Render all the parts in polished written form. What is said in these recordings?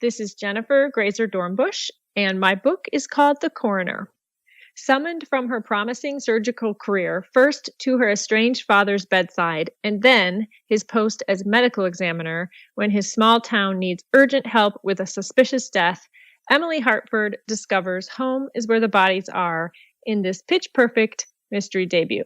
This is Jennifer Graeser Dornbush, and my book is called The Coroner. Summoned from her promising surgical career, first to her estranged father's bedside, and then his post as medical examiner when his small town needs urgent help with a suspicious death, Emily Hartford discovers home is where the bodies are in this pitch-perfect mystery debut.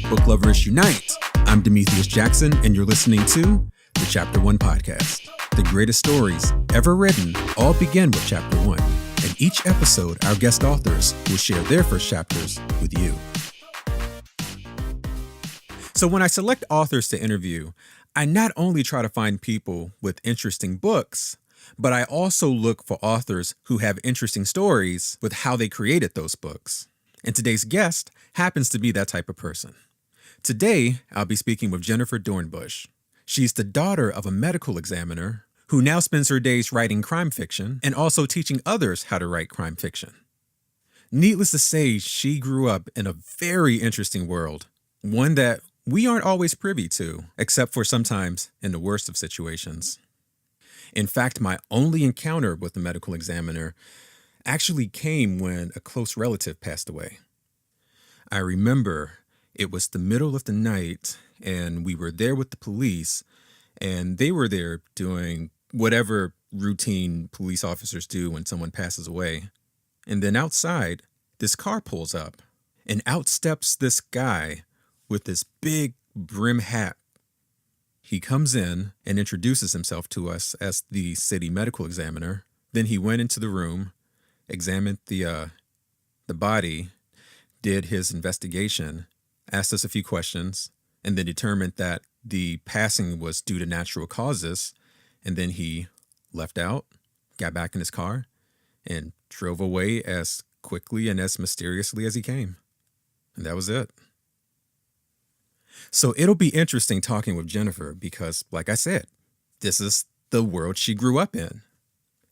Book lovers unite! I'm Demethius Jackson, and you're listening to the Chapter 1 podcast. The greatest stories ever written all begin with Chapter 1. In each episode, our guest authors will share their first chapters with you. So when I select authors to interview, I not only try to find people with interesting books, but I also look for authors who have interesting stories with how they created those books. And today's guest happens to be that type of person. Today, I'll be speaking with Jennifer Dornbush. She's the daughter of a medical examiner who now spends her days writing crime fiction and also teaching others how to write crime fiction. Needless to say, she grew up in a very interesting world, one that we aren't always privy to, except for sometimes in the worst of situations. In fact, my only encounter with the medical examiner actually came when a close relative passed away. I remember it was the middle of the night, and we were there with the police, and they were there doing whatever routine police officers do when someone passes away. And then outside, this car pulls up, and out steps this guy with this big brim hat. He comes in and introduces himself to us as the city medical examiner. Then he went into the room, examined the body, did his investigation, asked us a few questions, and then determined that the passing was due to natural causes. And then he left out, got back in his car, and drove away as quickly and as mysteriously as he came. And that was it. So it'll be interesting talking with Jennifer because, like I said, this is the world she grew up in.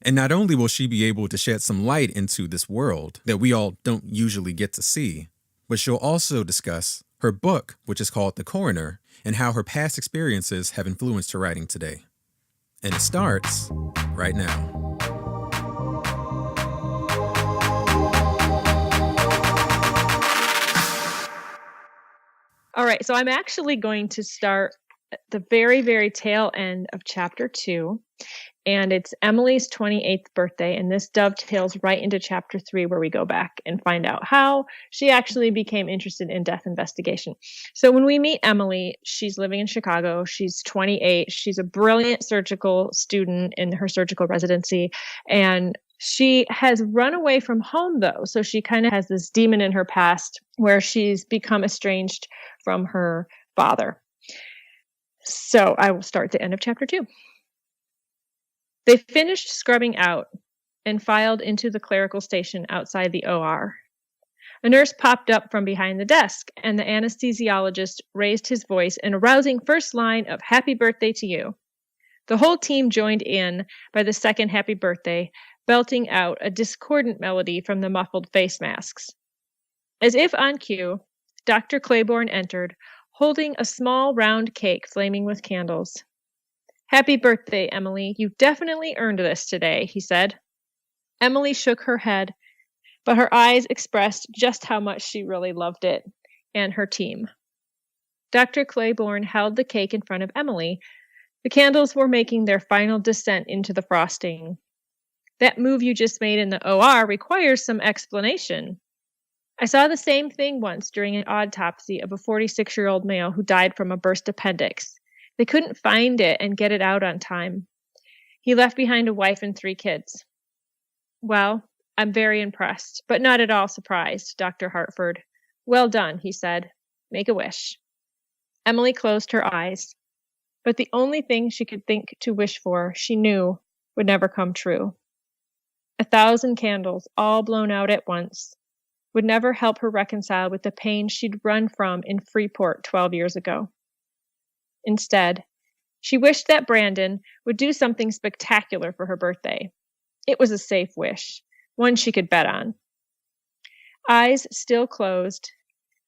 And not only will she be able to shed some light into this world that we all don't usually get to see, but she'll also discuss her book, which is called The Coroner, and how her past experiences have influenced her writing today. And it starts right now. All right, so I'm actually going to start at the very, very tail end of Chapter 2, and it's Emily's 28th birthday, and this dovetails right into Chapter 3, where we go back and find out how she actually became interested in death investigation. So when we meet Emily, she's living in Chicago. She's 28. She's a brilliant surgical student in her surgical residency, and she has run away from home, though. So she kind of has this demon in her past where she's become estranged from her father. So I will start the end of Chapter 2. They finished scrubbing out and filed into the clerical station outside the OR. A nurse popped up from behind the desk, and the anesthesiologist raised his voice in a rousing first line of "Happy birthday to you." The whole team joined in by the second happy birthday, belting out a discordant melody from the muffled face masks. As if on cue, Dr. Claiborne entered, holding a small round cake flaming with candles. "Happy birthday, Emily. You definitely earned this today," he said. Emily shook her head, but her eyes expressed just how much she really loved it and her team. Dr. Claiborne held the cake in front of Emily. The candles were making their final descent into the frosting. "That move you just made in the OR requires some explanation. I saw the same thing once during an autopsy of a 46-year-old male who died from a burst appendix. They couldn't find it and get it out on time. He left behind a wife and 3 kids." "Well, I'm very impressed, but not at all surprised, Dr. Hartford. Well done," he said. "Make a wish." Emily closed her eyes, but the only thing she could think to wish for, she knew, would never come true. 1,000 candles, all blown out at once, would never help her reconcile with the pain she'd run from in Freeport 12 years ago. Instead, she wished that Brandon would do something spectacular for her birthday. It was a safe wish, one she could bet on. Eyes still closed,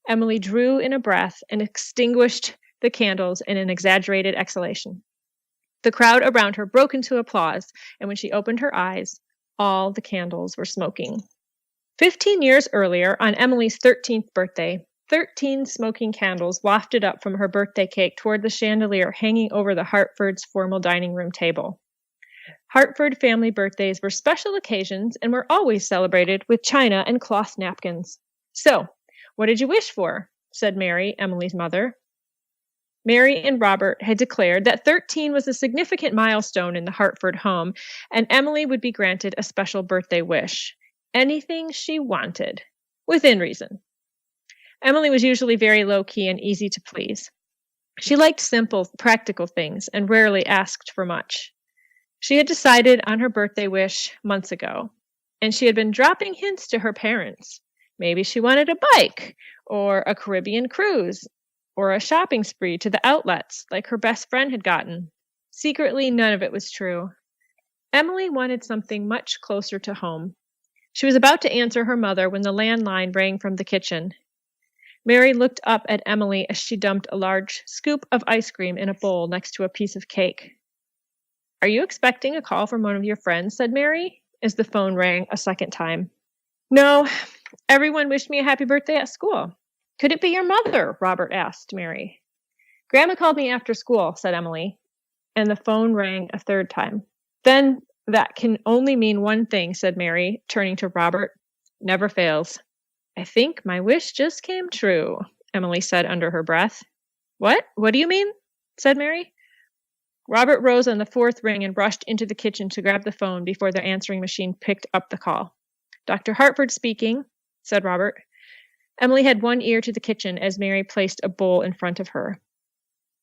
Emily drew in a breath and extinguished the candles in an exaggerated exhalation. The crowd around her broke into applause, and when she opened her eyes, all the candles were smoking. 15 years earlier, on Emily's 13th birthday, 13 smoking candles wafted up from her birthday cake toward the chandelier hanging over the Hartford's formal dining room table. Hartford family birthdays were special occasions and were always celebrated with china and cloth napkins. "So, what did you wish for?" said Mary, Emily's mother. Mary and Robert had declared that 13 was a significant milestone in the Hartford home, and Emily would be granted a special birthday wish. Anything she wanted, within reason. Emily was usually very low-key and easy to please. She liked simple, practical things and rarely asked for much. She had decided on her birthday wish months ago, and she had been dropping hints to her parents. Maybe she wanted a bike, or a Caribbean cruise, or a shopping spree to the outlets like her best friend had gotten. Secretly, none of it was true. Emily wanted something much closer to home. She was about to answer her mother when the landline rang from the kitchen. Mary looked up at Emily as she dumped a large scoop of ice cream in a bowl next to a piece of cake. "Are you expecting a call from one of your friends?" said Mary, as the phone rang a second time. "No, everyone wished me a happy birthday at school." "Could it be your mother?" Robert asked Mary. "Grandma called me after school," said Emily, and the phone rang a third time. "Then that can only mean one thing," said Mary, turning to Robert. "Never fails." "I think my wish just came true," Emily said under her breath. What do you mean?" said Mary. Robert rose on the fourth ring and rushed into the kitchen to grab the phone before the answering machine picked up the call. "Dr. Hartford speaking," said Robert. Emily had one ear to the kitchen as Mary placed a bowl in front of her.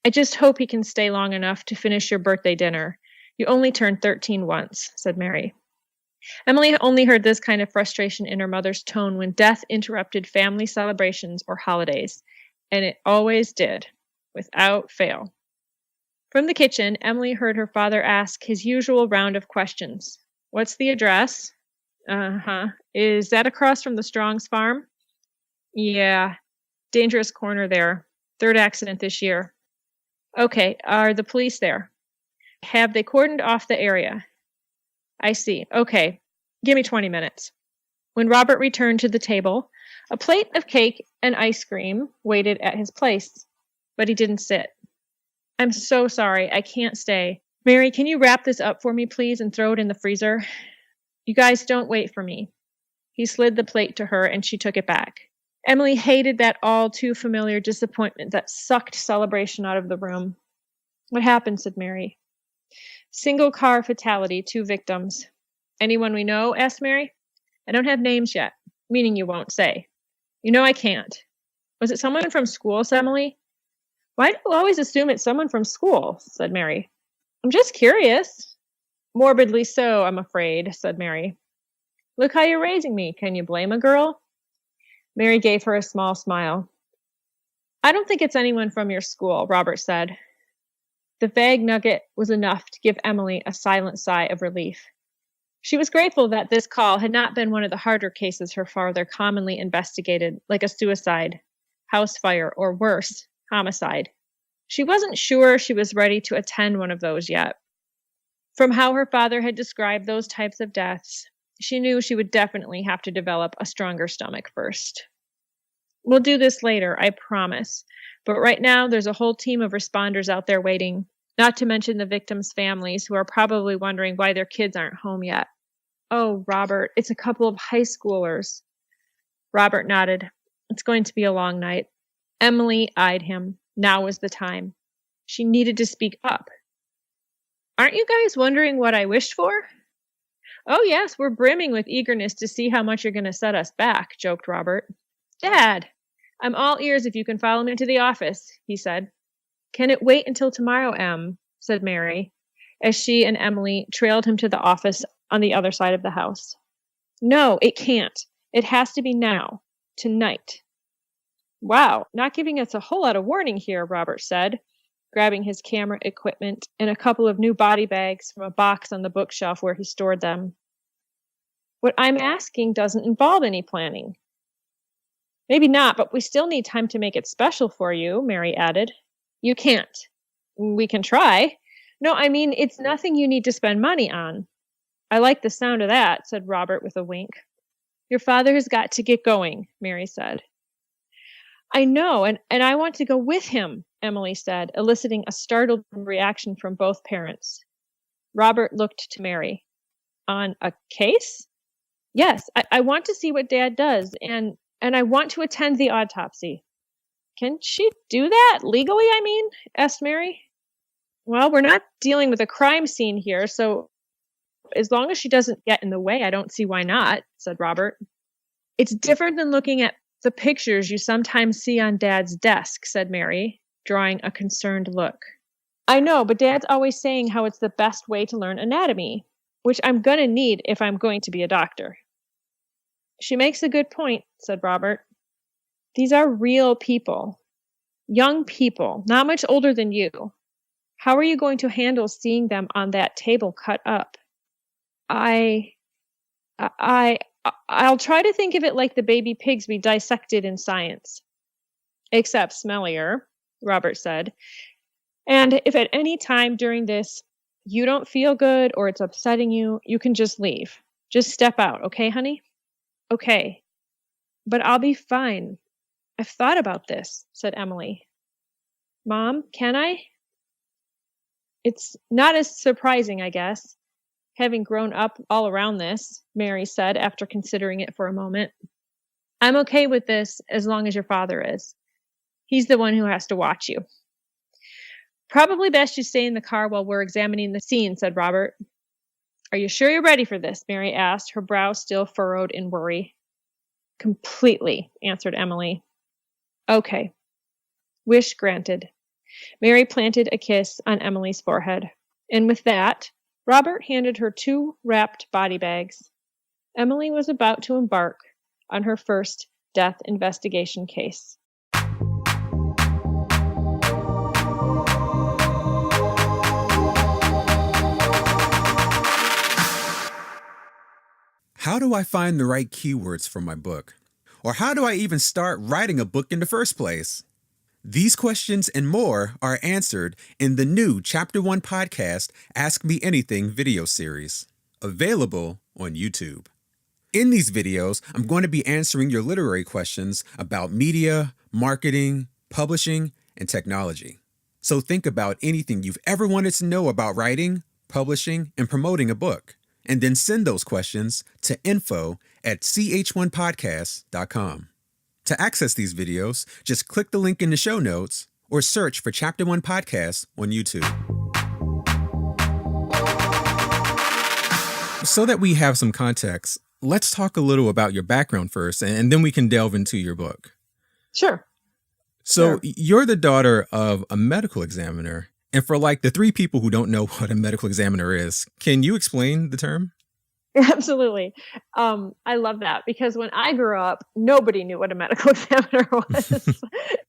"I just hope he can stay long enough to finish your birthday dinner. You only turned 13 once," said Mary. Emily only heard this kind of frustration in her mother's tone when death interrupted family celebrations or holidays, and it always did, without fail. From the kitchen, Emily heard her father ask his usual round of questions. "What's the address?" "Uh-huh. Is that across from the Strong's farm?" "Yeah. Dangerous corner there. Third accident this year." "Okay. Are the police there?" "Have they cordoned off the area?" "I see. Okay. Give me 20 minutes. When Robert returned to the table, a plate of cake and ice cream waited at his place, but he didn't sit. "I'm so sorry. I can't stay. Mary, can you wrap this up for me, please, and throw it in the freezer? You guys don't wait for me." He slid the plate to her, and she took it back. Emily hated that all too familiar disappointment that sucked celebration out of the room. "What happened?" said Mary. "Single car fatality, 2 victims." "Anyone we know?" asked Mary. "I don't have names yet," meaning you won't say. "You know I can't." "Was it someone from school?" said Emily. "Why do you always assume it's someone from school?" said Mary. "I'm just curious." "Morbidly so, I'm afraid," said Mary. "Look how you're raising me. Can you blame a girl?" Mary gave her a small smile. "I don't think it's anyone from your school," Robert said. The vague nugget was enough to give Emily a silent sigh of relief. She was grateful that this call had not been one of the harder cases her father commonly investigated, like a suicide, house fire, or worse, homicide. She wasn't sure she was ready to attend one of those yet. From how her father had described those types of deaths, she knew she would definitely have to develop a stronger stomach first. "We'll do this later, I promise. But right now, there's a whole team of responders out there waiting, not to mention the victims' families who are probably wondering why their kids aren't home yet." "Oh, Robert, it's a couple of high schoolers." Robert nodded. "It's going to be a long night." Emily eyed him. Now was the time. She needed to speak up. "Aren't you guys wondering what I wished for?" "Oh, yes, we're brimming with eagerness to see how much you're going to set us back," joked Robert. "Dad, I'm all ears if you can follow me to the office," he said. "Can it wait until tomorrow, Em?" said Mary, as she and Emily trailed him to the office on the other side of the house. "No, it can't. It has to be now. Tonight." "Wow, not giving us a whole lot of warning here," Robert said, grabbing his camera equipment and a couple of new body bags from a box on the bookshelf where he stored them. "What I'm asking doesn't involve any planning." Maybe not, but we still need time to make it special for you, Mary added. You can't. We can try. No, I mean, it's nothing you need to spend money on. I like the sound of that, said Robert with a wink. Your father has got to get going, Mary said. I know, and I want to go with him, Emily said, eliciting a startled reaction from both parents. Robert looked to Mary. On a case? Yes, I want to see what Dad does, and I want to attend the autopsy. Can she do that legally, I mean? Asked Mary. Well, we're not dealing with a crime scene here, so as long as she doesn't get in the way, I don't see why not, said Robert. It's different than looking at the pictures you sometimes see on Dad's desk, said Mary, drawing a concerned look. I know, but Dad's always saying how it's the best way to learn anatomy, which I'm going to need if I'm going to be a doctor. She makes a good point, said Robert. These are real people. Young people, not much older than you. How are you going to handle seeing them on that table cut up? I'll try to think of it like the baby pigs we dissected in science. Except smellier, Robert said. And if at any time during this you don't feel good or it's upsetting you, you can just leave. Just step out, okay, honey? Okay. But I'll be fine. I've thought about this, said Emily. Mom, can I? It's not as surprising, I guess, having grown up all around this, Mary said after considering it for a moment. I'm okay with this as long as your father is. He's the one who has to watch you. Probably best you stay in the car while we're examining the scene, said Robert. Are you sure you're ready for this? Mary asked, her brow still furrowed in worry. Completely, answered Emily. Okay. Wish granted. Mary planted a kiss on Emily's forehead. And with that, Robert handed her 2 wrapped body bags. Emily was about to embark on her first death investigation case. How do I find the right keywords for my book? Or how do I even start writing a book in the first place? These questions and more are answered in the new Chapter 1 podcast, Ask Me Anything video series, available on YouTube. In these videos, I'm going to be answering your literary questions about media, marketing, publishing, and technology. So think about anything you've ever wanted to know about writing, publishing, and promoting a book, and then send those questions to info@ch1podcast.com. To access these videos, just click the link in the show notes or search for Chapter 1 Podcast on YouTube. So that we have some context, let's talk a little about your background first, and then we can delve into your book. Sure. So you're the daughter of a medical examiner. And for like the 3 people who don't know what a medical examiner is, can you explain the term? Absolutely. I love that because when I grew up, nobody knew what a medical examiner was.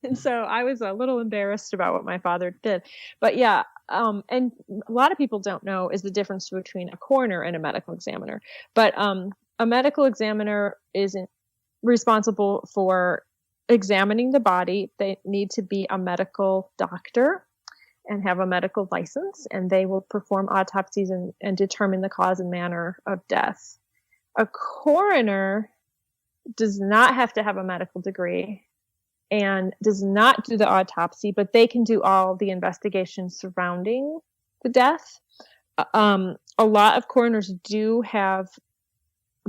And so I was a little embarrassed about what my father did. But yeah, and a lot of people don't know is the difference between a coroner and a medical examiner. But a medical examiner isn't responsible for examining the body. They need to be a medical doctor and have a medical license, and they will perform autopsies and determine the cause and manner of death. A coroner does not have to have a medical degree and does not do the autopsy, but they can do all the investigations surrounding the death. A lot of coroners do have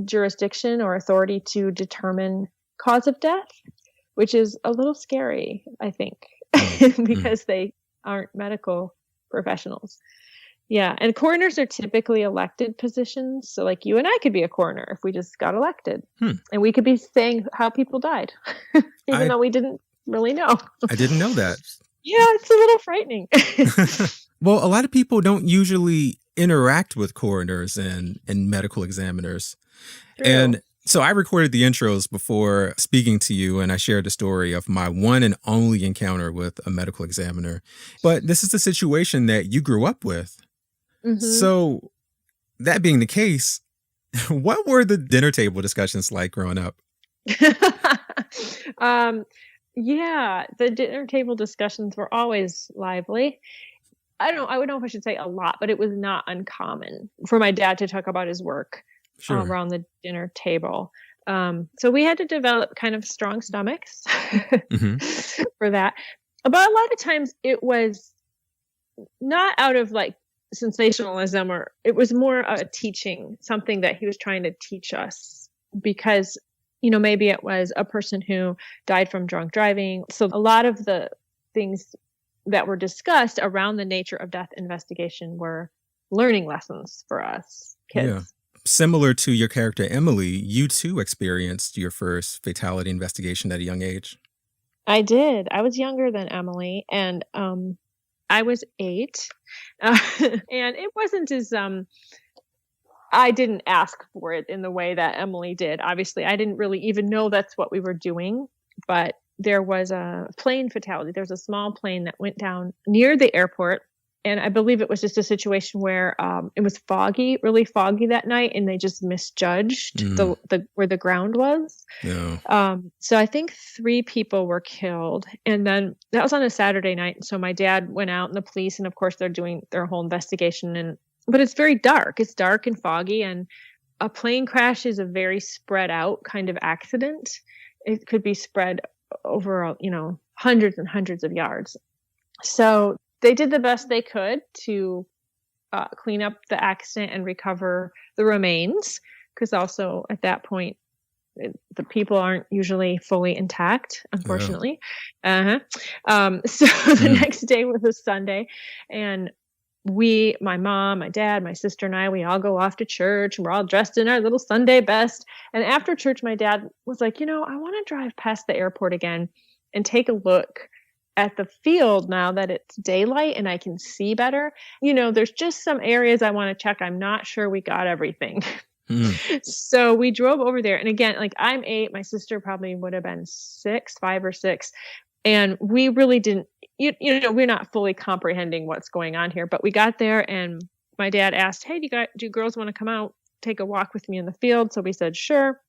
jurisdiction or authority to determine cause of death, which is a little scary, I think, because they aren't medical professionals. Yeah. And coroners are typically elected positions. So like you and I could be a coroner if we just got elected and we could be saying how people died, even though we didn't really know. I didn't know that. Yeah. It's a little frightening. Well, a lot of people don't usually interact with coroners and medical examiners. True. And so I recorded the intros before speaking to you, and I shared the story of my one and only encounter with a medical examiner. But this is the situation that you grew up with. Mm-hmm. So that being the case, what were the dinner table discussions like growing up? Yeah, the dinner table discussions were always lively. I don't know if I should say a lot, but it was not uncommon for my dad to talk about his work Sure. around the dinner table. So we had to develop kind of strong stomachs Hmm. for that. But a lot of times it was not out of like sensationalism, or it was more a teaching, something that he was trying to teach us, because maybe it was a person who died from drunk driving. So a lot of the things that were discussed around the nature of death investigation were learning lessons for us Yeah. kids. Similar to your character Emily, you too experienced your first fatality investigation at a young age. I did. I was younger than Emily, and I was 8. And it wasn't as I didn't ask for it in the way that Emily did. Obviously, I didn't really even know that's what we were doing, but there was a plane fatality. There was a small plane that went down near the airport, and I believe it was just a situation where it was foggy, really foggy that night, and they just misjudged the where the ground was. No. So I think 3 people were killed, and then that was on a Saturday night. And so my dad went out, and the police, and of course they're doing their whole investigation. But it's very dark. It's dark and foggy, and a plane crash is a very spread out kind of accident. It could be spread over, hundreds and hundreds of yards. So they did the best they could to clean up the accident and recover the remains, because also at that point, the people aren't usually fully intact, unfortunately. So the next day was a Sunday, and my mom, my dad, my sister, and I, we all go off to church. We're all dressed in our little Sunday best. And after church, my dad was like, I want to drive past the airport again and take a look at the field now that it's daylight and I can see better. There's just some areas I want to check. I'm not sure we got everything. So we drove over there. And again, like, I'm 8, my sister probably would have been 5 or 6. And we really didn't, we're not fully comprehending what's going on here. But we got there, and my dad asked, "Hey, do girls want to come out, take a walk with me in the field?" So we said, sure.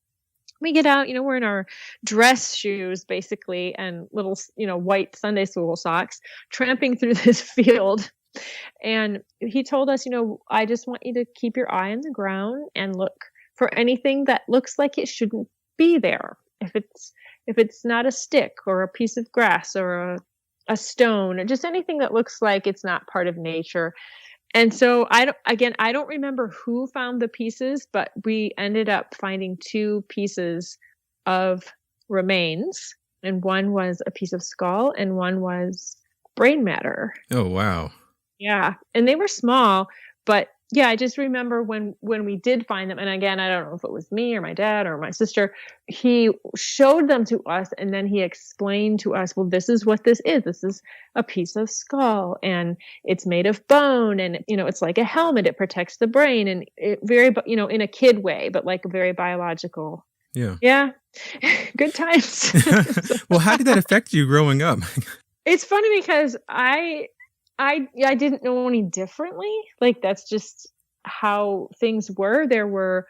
We get out, we're in our dress shoes, basically, and little, white Sunday school socks, tramping through this field. And he told us, "I just want you to keep your eye on the ground and look for anything that looks like it shouldn't be there. If it's not a stick or a piece of grass or a stone, or just anything that looks like it's not part of nature." And so I don't remember who found the pieces, but we ended up finding 2 pieces of remains, and one was a piece of skull and one was brain matter. Oh, wow. Yeah. And they were small, but yeah, I just remember when we did find them, and again, I don't know if it was me or my dad or my sister, he showed them to us, and then he explained to us, well, this is what this is. This is a piece of skull, and it's made of bone, and it's like a helmet. It protects the brain, and it very, in a kid way, but like a very biological. Yeah. Yeah. Good times. Well, how did that affect you growing up? It's funny because I didn't know any differently. Like, that's just how things were. There were,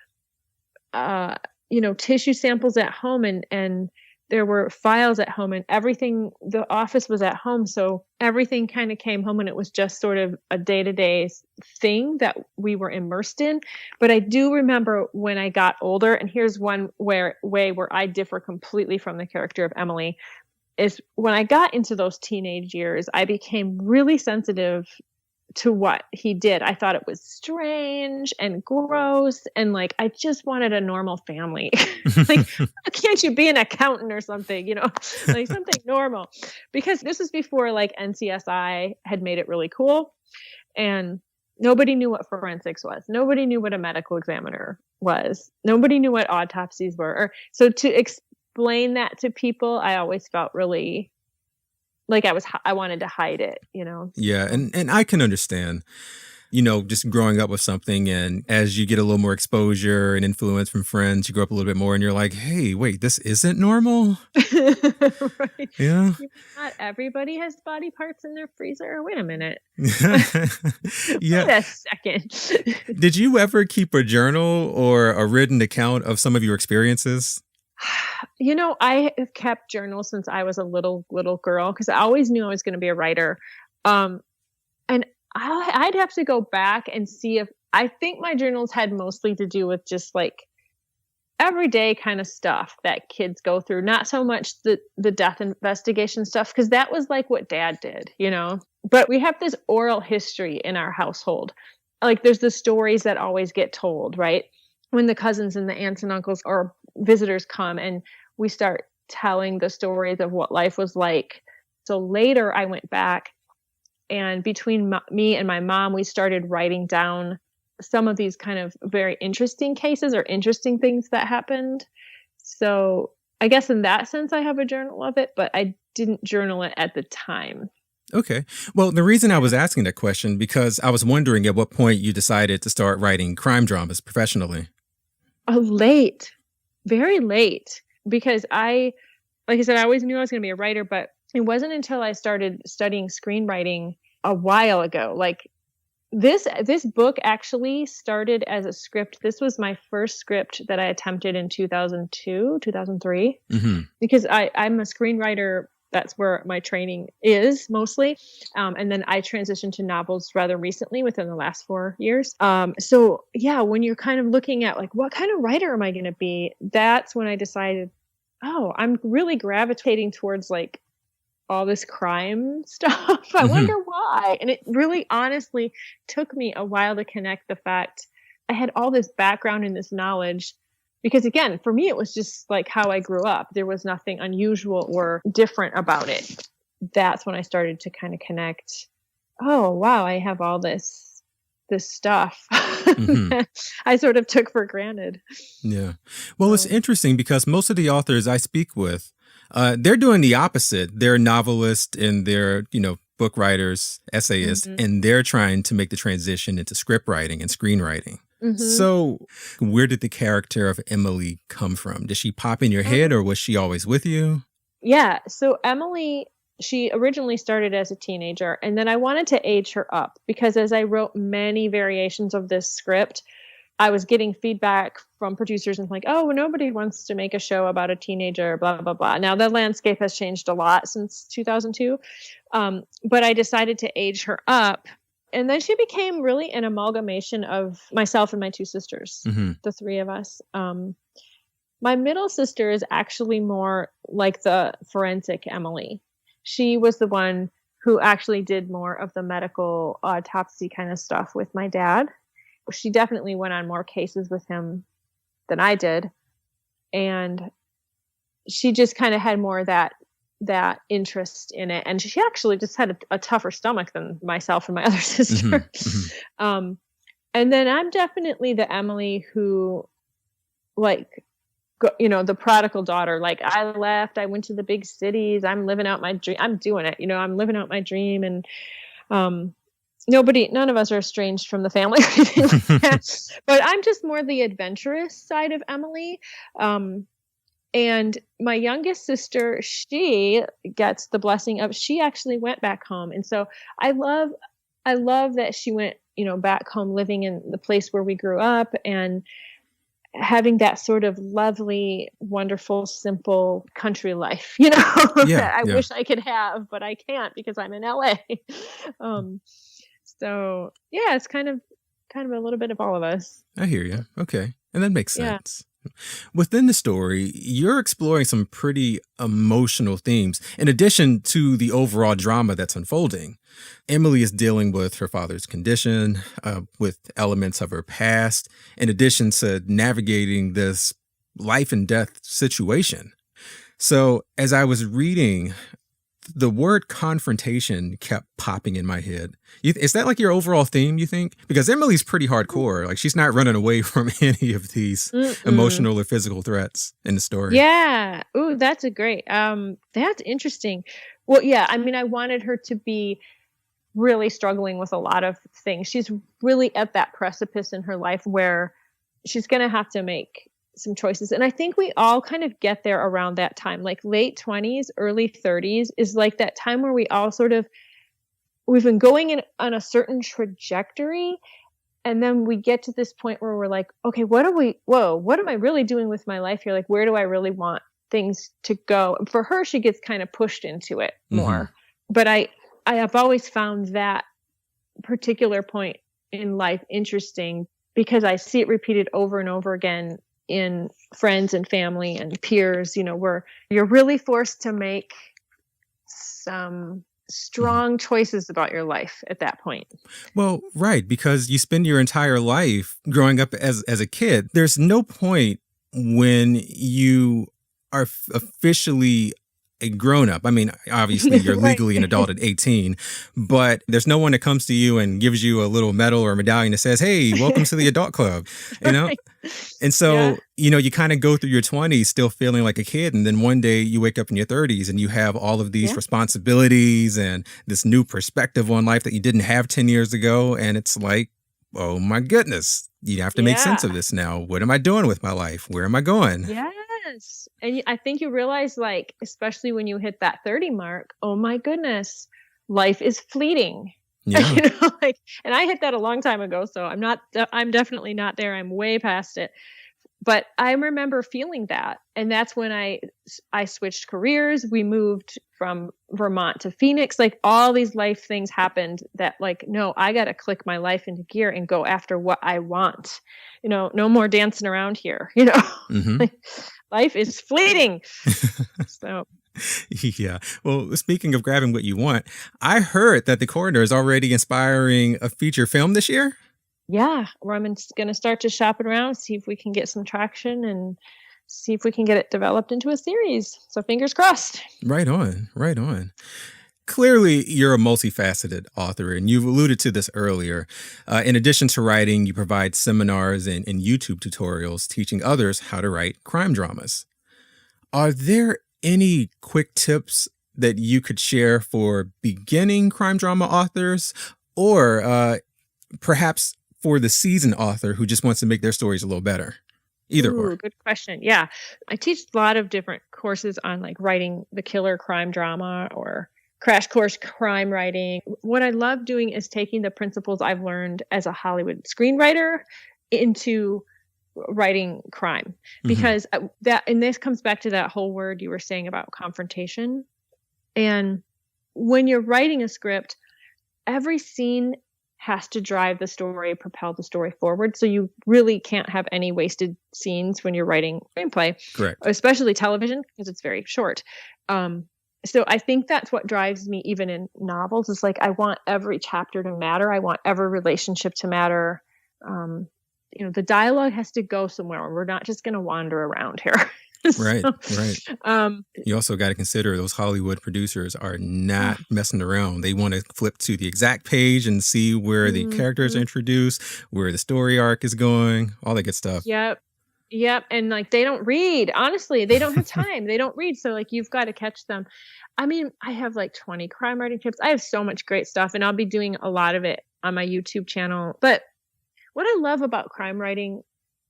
tissue samples at home, and there were files at home, and everything, the office was at home. So everything kind of came home, and it was just sort of a day-to-day thing that we were immersed in. But I do remember when I got older, and here's one way where I differ completely from the character of Emily, is when I got into those teenage years, I became really sensitive to what he did. I thought it was strange and gross, and like, I just wanted a normal family. Like, can't you be an accountant or something, like something normal? Because this was before like NCSI had made it really cool, and nobody knew what forensics was. Nobody knew what a medical examiner was. Nobody knew what autopsies were. So to explain that to people, I always felt really like I wanted to hide it, Yeah, and I can understand, just growing up with something, and as you get a little more exposure and influence from friends, you grow up a little bit more, and you're like, hey, wait, this isn't normal. Right. Yeah. Not everybody has body parts in their freezer. Wait a minute. Yeah. Wait a second. Did you ever keep a journal or a written account of some of your experiences? I have kept journals since I was a little girl because I always knew I was going to be a writer. And I'd have to go back and see if I think my journals had mostly to do with just like everyday kind of stuff that kids go through, not so much the death investigation stuff, because that was like what Dad did, But we have this oral history in our household. Like there's the stories that always get told, right? When the cousins and the aunts and uncles or visitors come and we start telling the stories of what life was like. So later I went back, and between me and my mom, we started writing down some of these kind of very interesting cases or interesting things that happened. So I guess in that sense, I have a journal of it, but I didn't journal it at the time. Okay. Well, the reason I was asking that question, because I was wondering at what point you decided to start writing crime dramas professionally. Late, very late, because like I said, I always knew I was going to be a writer, but it wasn't until I started studying screenwriting a while ago. Like this book actually started as a script. This was my first script that I attempted in 2002, 2003, because I'm a screenwriter. That's where my training is mostly. And then I transitioned to novels rather recently within the last 4 years. So yeah, when you're kind of looking at like, what kind of writer am I going to be? That's when I decided, I'm really gravitating towards like all this crime stuff. I wonder why. And it really honestly took me a while to connect the fact I had all this background and this knowledge. Because again, for me, it was just like how I grew up. There was nothing unusual or different about it. That's when I started to kind of connect. Oh, wow, I have all this stuff that I sort of took for granted. Yeah. Well, it's interesting because most of the authors I speak with, they're doing the opposite. They're novelists and they're, book writers, essayists, and they're trying to make the transition into script writing and screenwriting. So where did the character of Emily come from? Did she pop in your head or was she always with you? Yeah. So Emily, she originally started as a teenager, and then I wanted to age her up because as I wrote many variations of this script, I was getting feedback from producers and like, oh, nobody wants to make a show about a teenager, blah, blah, blah. Now the landscape has changed a lot since 2002. But I decided to age her up. And then she became really an amalgamation of myself and my two sisters, the three of us. My middle sister is actually more like the forensic Emily. She was the one who actually did more of the medical autopsy kind of stuff with my dad. She definitely went on more cases with him than I did. And she just kind of had more of that interest in it. And she actually just had a tougher stomach than myself and my other sister. And then I'm definitely the Emily who like, the prodigal daughter. Like I left, I went to the big cities. I'm living out my dream. I'm doing it. I'm living out my dream. And, none of us are estranged from the family. But I'm just more the adventurous side of Emily. And my youngest sister, she gets the blessing of, she actually went back home. And so I love that she went, back home living in the place where we grew up and having that sort of lovely, wonderful, simple country life, that I wish I could have, but I can't because I'm in LA. So yeah, it's kind of a little bit of all of us. I hear you. Okay. And that makes sense. Within the story, you're exploring some pretty emotional themes in addition to the overall drama that's unfolding. Emily is dealing with her father's condition, with elements of her past, in addition to navigating this life and death situation. So as I was reading, the word confrontation kept popping in my head. Is that like your overall theme, you think? Because Emily's pretty hardcore. Like she's not running away from any of these emotional or physical threats in the story. Yeah. Ooh, that's that's interesting. Well, yeah, I mean, I wanted her to be really struggling with a lot of things. She's really at that precipice in her life where she's going to have to make some choices. And I think we all kind of get there around that time, like late 20s, early 30s is like that time where we all we've been going on a certain trajectory. And then we get to this point where we're like, okay, what am I really doing with my life here? Like, where do I really want things to go? For her, she gets kind of pushed into it more. But I have always found that particular point in life interesting because I see it repeated over and over again in friends and family and peers, where you're really forced to make some strong choices about your life at that point. Well, right, because you spend your entire life growing up as a kid. There's no point when you are officially a grown up. I mean, obviously you're legally an adult at 18, but there's no one that comes to you and gives you a little medal or a medallion that says, "Hey, welcome to the adult club." Right. And so, you kind of go through your 20s still feeling like a kid. And then one day you wake up in your 30s and you have all of these responsibilities and this new perspective on life that you didn't have 10 years ago. And it's like, oh my goodness, you have to make sense of this now. What am I doing with my life? Where am I going? Yes. And I think you realize, like, especially when you hit that 30 mark, oh my goodness, life is fleeting. Yeah. And I hit that a long time ago. So I'm definitely not there. I'm way past it. But I remember feeling that. And that's when I switched careers. We moved from Vermont to Phoenix. Like, all these life things happened that, like, no, I got to click my life into gear and go after what I want. No more dancing around here, Life is fleeting. So. Yeah. Well, speaking of grabbing what you want, I heard that the Coroner is already inspiring a feature film this year. Yeah, I'm going to start to shop it around, see if we can get some traction and see if we can get it developed into a series. So fingers crossed. Right on. Right on. Clearly, you're a multifaceted author, and you've alluded to this earlier. In addition to writing, you provide seminars and YouTube tutorials teaching others how to write crime dramas. Are there any quick tips that you could share for beginning crime drama authors, or perhaps for the seasoned author who just wants to make their stories a little better? Either or. Good question. Yeah. I teach a lot of different courses on, like, writing the killer crime drama or crash course crime writing. What I love doing is taking the principles I've learned as a Hollywood screenwriter into writing crime, because and this comes back to that whole word you were saying about confrontation. And when you're writing a script, every scene has to drive the story, propel the story forward. So you really can't have any wasted scenes when you're writing screenplay. Correct. Especially television, because it's very short. So I think that's what drives me even in novels. Is like, I want every chapter to matter. I want every relationship to matter. The dialogue has to go somewhere. We're not just going to wander around here. Right. You also got to consider those Hollywood producers are not messing around. They want to flip to the exact page and see where the characters are introduced, where the story arc is going, all that good stuff. Yep. And, like, they don't read. Honestly, they don't have time. They don't read. So, like, you've got to catch them. I mean, I have like 20 crime writing tips. I have so much great stuff, and I'll be doing a lot of it on my YouTube channel. But what I love about crime writing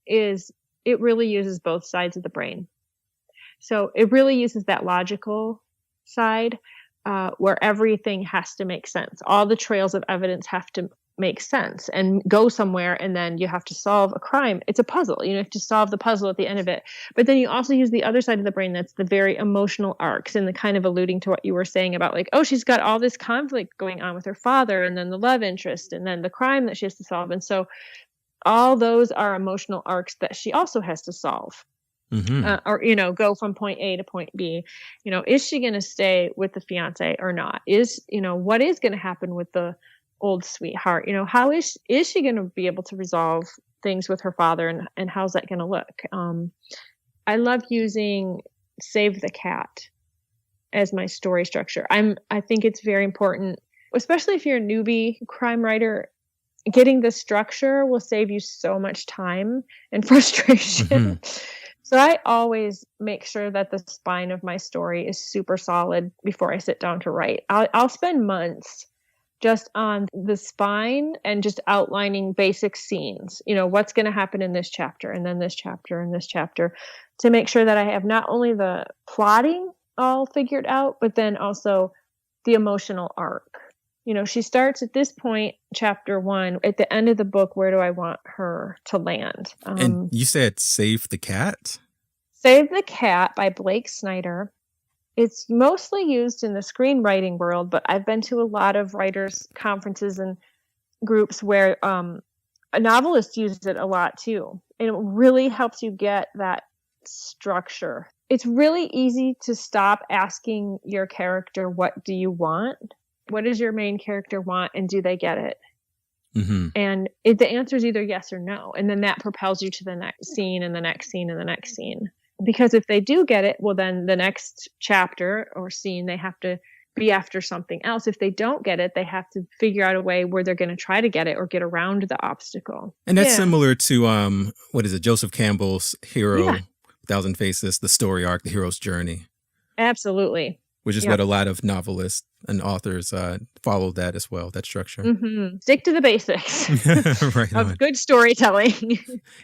is it really uses both sides of the brain. So it really uses that logical side, where everything has to make sense. All the trails of evidence have to make sense and go somewhere, and then you have to solve a crime. It's a puzzle. You have to solve the puzzle at the end of it. But then you also use the other side of the brain, that's the very emotional arcs, and the kind of alluding to what you were saying about, like, oh, she's got all this conflict going on with her father, and then the love interest, and then the crime that she has to solve. And so all those are emotional arcs that she also has to solve. Or, go from point A to point B. Is she going to stay with the fiance or not? What is going to happen with the old sweetheart? How is she going to be able to resolve things with her father, and how's that going to look? I love using Save the Cat as my story structure. I think it's very important, especially if you're a newbie crime writer. Getting the structure will save you so much time and frustration. So I always make sure that the spine of my story is super solid before I sit down to write. I'll spend months just on the spine and just outlining basic scenes. What's going to happen in this chapter, and then this chapter, and this chapter, to make sure that I have not only the plotting all figured out, but then also the emotional arc. She starts at this point, chapter 1, at the end of the book, where do I want her to land? And you said Save the Cat? Save the Cat by Blake Snyder. It's mostly used in the screenwriting world, but I've been to a lot of writers' conferences and groups where novelists use it a lot too. And it really helps you get that structure. It's really easy to stop asking your character, what do you want? What does your main character want? And do they get it? Mm-hmm. And the answer is either yes or no. And then that propels you to the next scene and the next scene and the next scene. Because if they do get it, well, then the next chapter or scene, they have to be after something else. If they don't get it, they have to figure out a way where they're going to try to get it or get around the obstacle. And that's similar to, Joseph Campbell's Hero, Thousand Faces, the story arc, the hero's journey. Absolutely. Which is what a lot of novelists and authors follow that as well, that structure. Mm-hmm. Stick to the basics right of good storytelling.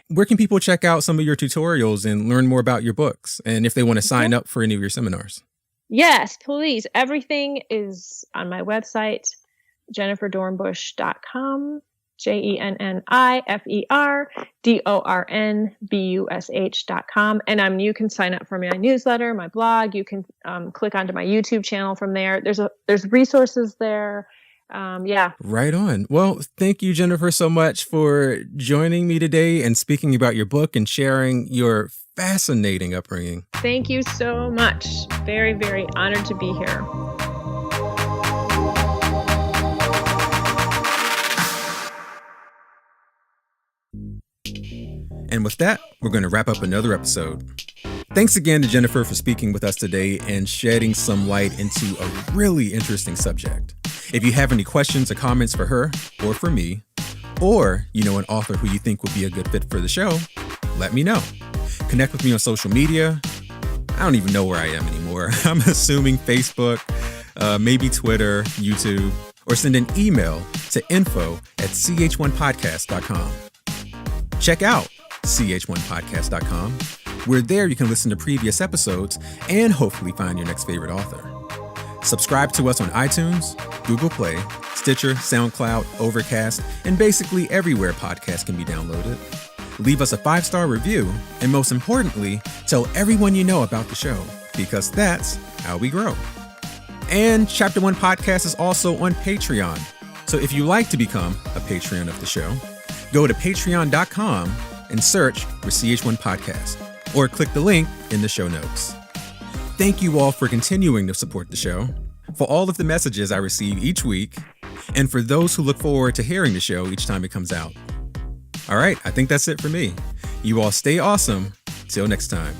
Where can people check out some of your tutorials and learn more about your books? And if they want to sign up for any of your seminars? Yes, please. Everything is on my website, jenniferdornbush.com, JenniferDornbush.com. And you can sign up for my newsletter, my blog. You can click onto my YouTube channel from there. There's resources there. Right on. Well, thank you, Jennifer, so much for joining me today and speaking about your book and sharing your fascinating upbringing. Thank you so much. Very, very honored to be here. And with that, we're going to wrap up another episode. Thanks again to Jennifer for speaking with us today and shedding some light into a really interesting subject. If you have any questions or comments for her or for me, or you know an author who you think would be a good fit for the show, let me know. Connect with me on social media. I don't even know where I am anymore. I'm assuming Facebook, maybe Twitter, YouTube, or send an email to info@ch1podcast.com. Check out ch1podcast.com, where there you can listen to previous episodes and hopefully find your next favorite author. Subscribe to us on iTunes, Google Play, Stitcher, SoundCloud, Overcast, and basically everywhere podcasts can be downloaded. Leave us a 5-star review, and most importantly, tell everyone you know about the show, because that's how we grow. And Chapter 1 Podcast is also on Patreon. So if you like to become a Patreon of the show, go to patreon.com and search for CH1 Podcast, or click the link in the show notes. Thank you all for continuing to support the show, for all of the messages I receive each week, and for those who look forward to hearing the show each time it comes out. All right, I think that's it for me. You all stay awesome. Till next time.